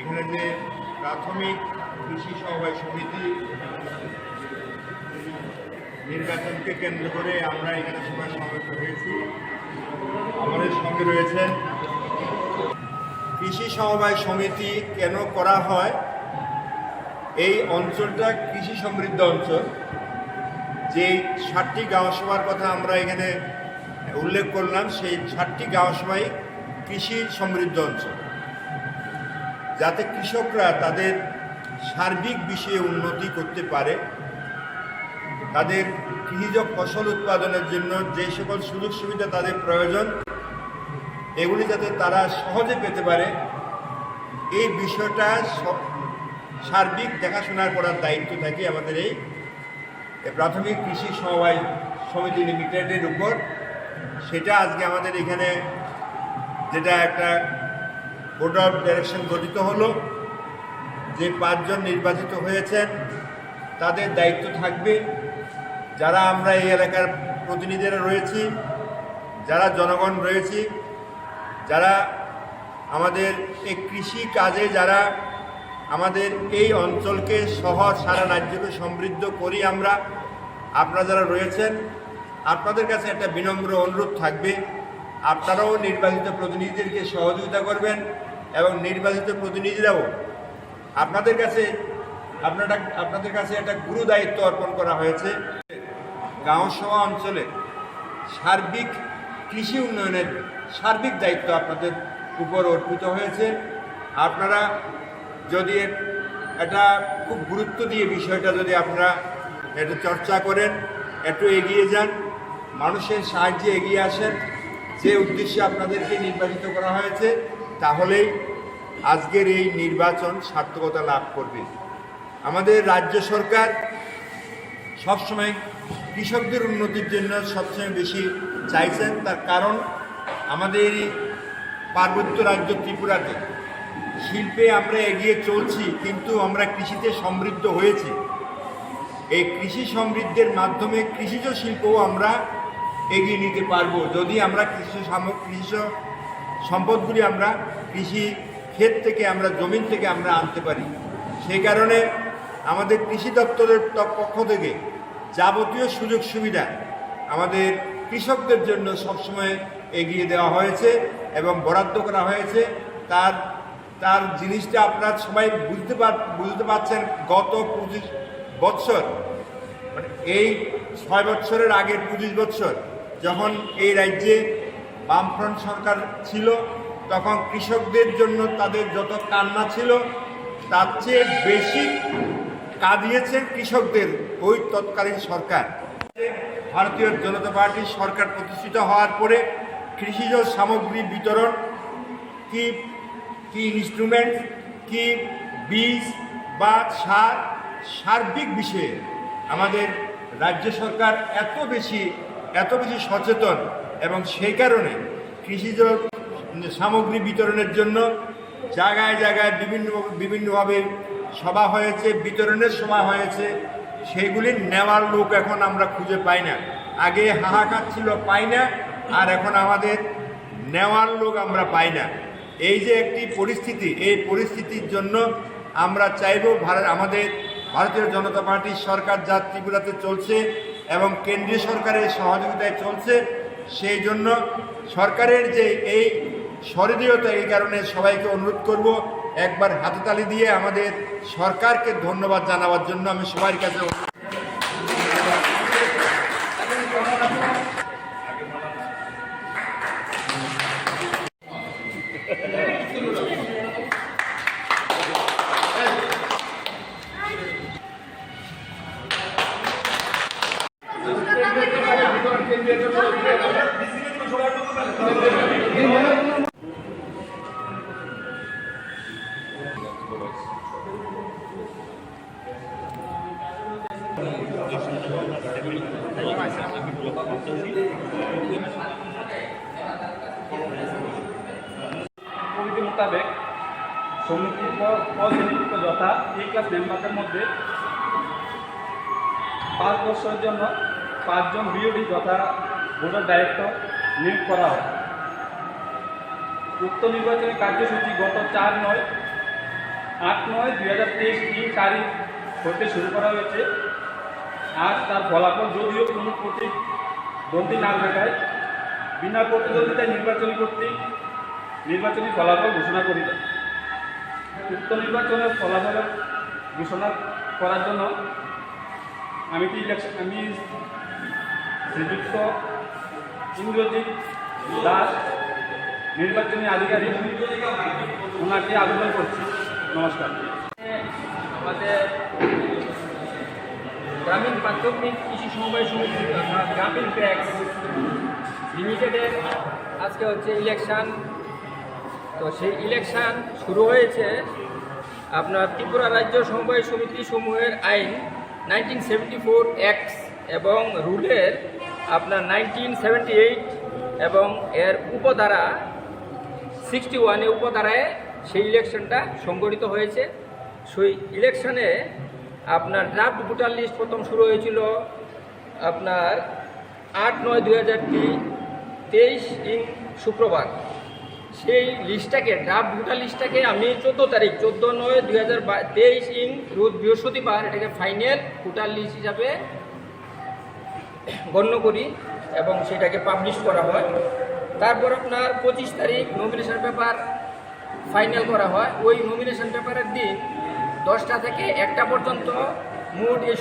এখানে যে প্রাথমিক কৃষি সমবায় সমিতি নির্বাচনকে কেন্দ্র করে আমরা এখানে সবাই সমবেত হয়েছি। আমাদের সঙ্গে রয়েছেন কৃষি সমবায় সমিতি কেন করা হয়, এই অঞ্চলটা কৃষি সমৃদ্ধ অঞ্চল। যে 60টি গাঁওসভার কথা আমরা এখানে উল্লেখ করলাম, সেই 60টি গাঁওসভাই কৃষি সমৃদ্ধ অঞ্চল, যাতে কৃষকরা তাদের সার্বিক বিষয়ে উন্নতি করতে পারে, তাদের কৃষিজ ফসল উৎপাদনের জন্য যে সকল সুযোগ সুবিধা তাদের প্রয়োজন এগুলি যাতে তারা সহজে পেতে পারে, এই বিষয়টা সার্বিক দেখাশোনার করার দায়িত্ব থাকে আমাদের এই প্রাথমিক কৃষি সমবায় সমিতি লিমিটেডের উপর। সেটা আজকে আমাদের এখানে যেটা একটা বোর্ড অফ ডাইরেকশন গঠিত হলো, যে 5 জন নির্বাচিত হয়েছেন তাদের দায়িত্ব থাকবে, যারা আমরা এই এলাকার প্রতিনিধিরা রয়েছি, যারা জনগণ রয়েছি, যারা আমাদের এই কৃষি কাজে যারা আমাদের এই অঞ্চলকে সহ সারা রাজ্যকে সমৃদ্ধ করি আমরা, আপনারা যারা রয়েছেন আপনাদের কাছে একটা বিনম্র অনুরোধ থাকবে, আপনারাও নির্বাচিত প্রতিনিধিদেরকে সহযোগিতা করবেন এবং নির্বাচিত প্রতিনিধিরাও আপনাদের কাছে একটা গুরু দায়িত্ব অর্পণ করা হয়েছে। গাঁওসভা অঞ্চলে সার্বিক কৃষি উন্নয়নের সার্বিক দায়িত্ব আপনাদের উপর অর্পিত হয়েছে। আপনারা যদি এটা খুব গুরুত্ব দিয়ে বিষয়টা যদি আপনারা একটু চর্চা করেন, একটু এগিয়ে যান, মানুষের সাহায্যে এগিয়ে আসেন, যে উদ্দেশ্যে আপনাদেরকে নির্বাচিত করা হয়েছে, তাহলেই আজকের এই নির্বাচন সার্থকতা লাভ করবে। আমাদের রাজ্য সরকার সবসময় কৃষকদের উন্নতির জন্য সবসময় বেশি চাইছেন। তার কারণ আমাদের পার্বত্য রাজ্য ত্রিপুরাতে শিল্পে আমরা এগিয়ে চলছি, কিন্তু আমরা কৃষিতে সমৃদ্ধ হয়েছি। এই কৃষি সমৃদ্ধের মাধ্যমে কৃষিজ শিল্পও আমরা এগিয়ে নিতে পারবো, যদি আমরা কৃষি সম্পদগুলি আমরা কৃষি ক্ষেত থেকে আমরা জমিন থেকে আমরা আনতে পারি। সেই কারণে আমাদের কৃষি দপ্তরের পক্ষ থেকে যাবতীয় সুযোগ সুবিধা আমাদের কৃষকদের জন্য সবসময় এগিয়ে দেওয়া হয়েছে এবং বরাদ্দ করা হয়েছে। তার জিনিসটা আপনারা সবাই বুঝতে পারছেন। গত 25 বৎসর, মানে এই 6 বৎসরের আগের 25 বৎসর যখন এই রাজ্যে বামফ্রন্ট সরকার ছিল, তখন কৃষকদের জন্য তাদের যত কান্না ছিল তার চেয়ে বেশি কাঁদিয়েছেন কৃষকদের ওই তৎকালীন সরকার। ভারতীয় জনতা পার্টির সরকার প্রতিষ্ঠিত হওয়ার পরে কৃষিজ সামগ্রী বিতরণ, কি ইনস্ট্রুমেন্ট, কি বীজ বা সার্বিক বিষয়ে আমাদের রাজ্য সরকার এত বেশি সচেতন, এবং সেই কারণে কৃষিজ সামগ্রী বিতরণের জন্য জায়গায় জায়গায় বিভিন্নভাবে সভা হয়েছে, বিতরণের সময় হয়েছে। সেইগুলি নেওয়ার লোক এখন আমরা খুঁজে পাই না। আগে হাহাকার ছিল পাই না, আর এখন আমাদের নেওয়ার লোক আমরা পাই না। এই যে একটি পরিস্থিতি, এই পরিস্থিতির জন্য আমরা চাইব আমাদের ভারতীয় জনতা পার্টির সরকার যা ত্রিপুরাতে চলছে এবং কেন্দ্রীয় সরকারের সহযোগিতায় চলছে, সেই জন্য সরকারের যে এই সহৃদয়তা, এই কারণে সবাইকে অনুরোধ করব একবার হাততালি দিয়ে আমাদের সরকারকে ধন্যবাদ জানাবার জন্য আমি সবার কাছে কমিটি মোতাবেক সমিতির পদনিযুক্ত যথা এই ক্লাস মেম্বারদের মধ্যে 5 বছরের জন্য 5 জন বিওডি যথা বোর্ড অফ ডাইরেক্টর নিয়োগ করা হয়। উক্ত নির্বাচনী কার্যসূচি গত 4/9 8/9/2023 তারিখ হতে শুরু করা হয়েছে। আর তার ফলাফল যদিও কোনো প্রতিদ্বন্দ্বী না থাকায় বিনা প্রতিদ্বন্দ্বিতায় নির্বাচনী ফলাফল ঘোষণা করিল। উক্ত নির্বাচনের ফলাফল ঘোষণা করার জন্য আমি শ্রীযুক্ত ইন্দ্রজিৎ দাস নির্বাচনী আধিকারিক ওনাকে আবেদন করছি। নমস্কার। আমাদের গ্রামীণ প্রাথমিক কৃষি সমবায় সমিতি অর্থাৎ গ্রামীণ ট্যাক্স লিমিটেডের আজকে হচ্ছে ইলেকশান। তো সেই ইলেকশান শুরু হয়েছে আপনার ত্রিপুরা রাজ্য সমবায় সমিতি সমূহের আইন 1974 অ্যাক্ট এবং রুলের আপনার 1978 এবং এর উপধারা 61 উপধারায় সেই ইলেকশনটা সংগঠিত হয়েছে। সেই ইলেকশনে আপনার ড্রাফট ভোটার লিস্ট প্রথম শুরু হয়েছিল আপনার 8/9/2023 শুক্রবার। সেই লিস্টটাকে ড্রাফট ভোটার লিস্টটাকে আমি 14 তারিখ 14/9/2023 রোজ বৃহস্পতিবার এটাকে ফাইনাল ভোটার লিস্ট হিসাবে গণ্য করি এবং সেটাকে পাবলিশ করা হয়। তারপর আপনার 25 তারিখ নমিনেশন পেপার ফাইনাল করা হয়। ওই নমিনেশন পেপারের দিন 10টা থেকে 1টা পর্যন্ত মোট এই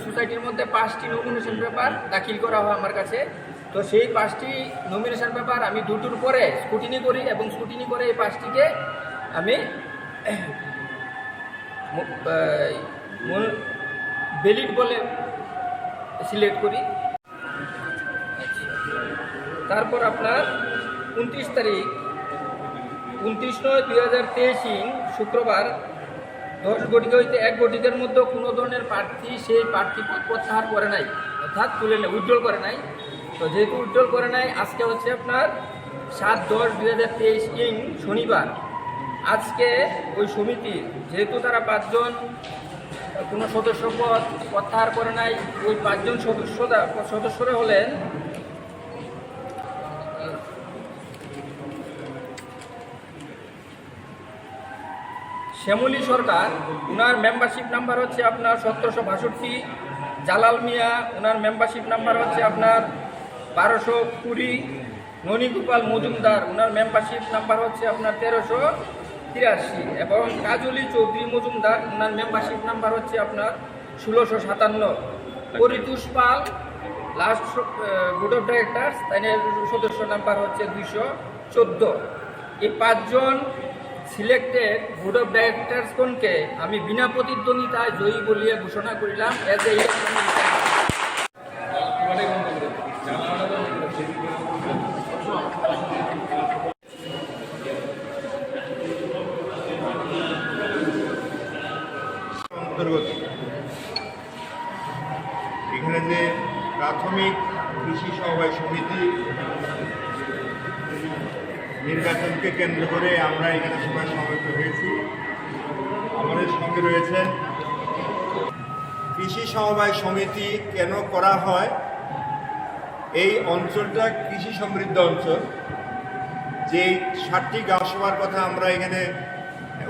সোসাইটির মধ্যে 5টি নমিনেশন পেপার দাখিল করা হয় আমার কাছে। তো সেই 5টি নমিনেশন পেপার আমি দুটোর পরে স্ক্রুটিনি করি এবং স্ক্রুটিনি করে এই 5টিকে আমি ভ্যালিড বলে সিলেক্ট করি। তারপর আপনার 29 তারিখ 29/9/2023 শুক্রবার 10 ঘটিকা হইতে 1 ঘটিকার মধ্যে কোনো ধরনের প্রার্থী সেই প্রার্থী পদ প্রত্যাহার করে নাই, অর্থাৎ তুলে নেই, উইথড্রল করে নাই। তো যেহেতু উইথড্রল করে নাই, আজকে হচ্ছে আপনার 7/10/2023 শনিবার। আজকে ওই সমিতি যেহেতু তারা 5 জন কোনো সদস্য পদ প্রত্যাহার করে নাই, ওই 5 জন সদস্যরা হলেন শ্যামলী সরকার, ওনার মেম্বারশিপ নাম্বার হচ্ছে আপনার 1762। জালাল মিয়া, ওনার মেম্বারশিপ নাম্বার হচ্ছে আপনার 1220। ননীগোপাল মজুমদার, ওনার মেম্বারশিপ নাম্বার হচ্ছে আপনার 1383 এবং কাজলি চৌধুরী মজুমদার, ওনার মেম্বারশিপ নাম্বার হচ্ছে আপনার 1657। পরিতোষ পাল লাস্ট বোর্ড অফ ডাইরেক্টরস, তাই সদস্য নাম্বার হচ্ছে 214। এই 5 জন সিলেক্টেড বোর্ড অফ ডাইরেক্টরসগণকে আমি বিনা প্রতিদ্বন্দ্বিতায় জয়ী বলিয়া ঘোষণা করিলাম এজ এ অন্তর্গত। এখানে যে প্রাথমিক কৃষি সমবায় সমিতি নির্বাচনকে কেন্দ্র করে আমরা এখানে সবাই সমবেত হয়েছি। আমাদের সঙ্গে রয়েছেন কৃষি সমবায় সমিতি কেন করা হয়, এই অঞ্চলটা কৃষি সমৃদ্ধ অঞ্চল। যেই 7টি গাঁওসভার কথা আমরা এখানে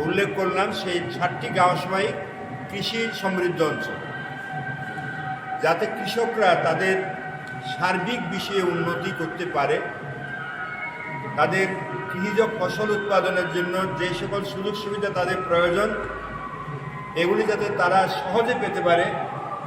উল্লেখ করলাম, সেই 7টি গাঁওসভাই কৃষি সমৃদ্ধ অঞ্চল, যাতে কৃষকরা তাদের সার্বিক বিষয়ে উন্নতি করতে পারে, তাদের কৃষিজ ফসল উৎপাদনের জন্য যে সকল সুযোগ সুবিধা তাদের প্রয়োজন এগুলি যাতে তারা সহজে পেতে পারে